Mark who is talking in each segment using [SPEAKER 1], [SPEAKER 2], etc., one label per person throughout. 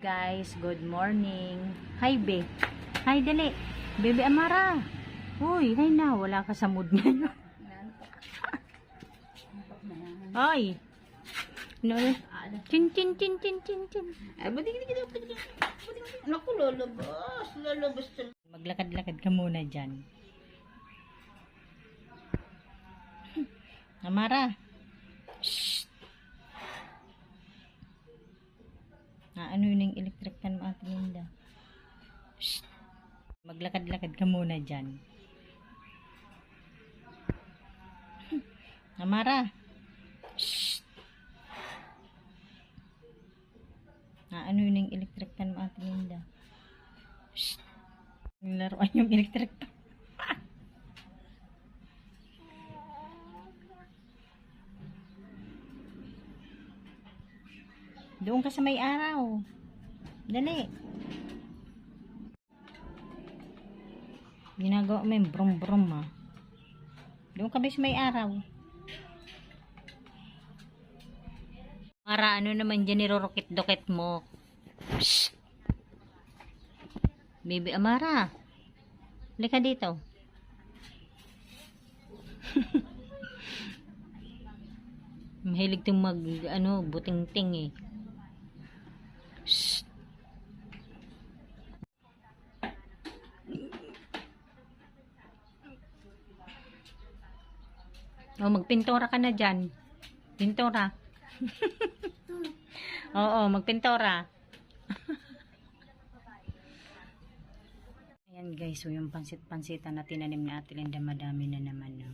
[SPEAKER 1] Guys, good morning. Hi, be. Hi, dali. Bebe Amara. Uy, hi na. Wala ka sa mood ngayon. Ay. No. Chin, chin, chin, chin, chin, chin.
[SPEAKER 2] Ay, buti. Naku, lalabas talaga.
[SPEAKER 1] Maglakad-lakad ka muna dyan. Amara. Shh. Ano yun yung electric fan mo, Ate Linda? Shh. Maglakad-lakad ka muna dyan. Amara. Shh. Ano yun yung electric fan mo, Ate Linda? Shh. Laruan yung electric fan. Doon ka sa may araw. Dali. Ginagawa mo yung brum-brum ha. Doon ka ba sa may araw? Para ano naman dyan nirorokit-dokit mo. Psst. Baby Amara. Halika dito. Mahilig itong buting-ting eh. Shh. Magpintura ka na dyan. Pintura. Oo, magpintura. Ayan guys, so yung pansit-pansitan na tinanim ni Ate Linda, madami na naman. No?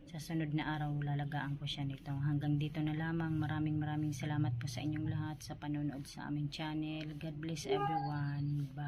[SPEAKER 1] Sa sunod na araw, lalagaan ko siya nito. Hanggang dito na lamang. Maraming salamat po sa inyong lahat sa panonood sa aming channel. God bless everyone. Bye.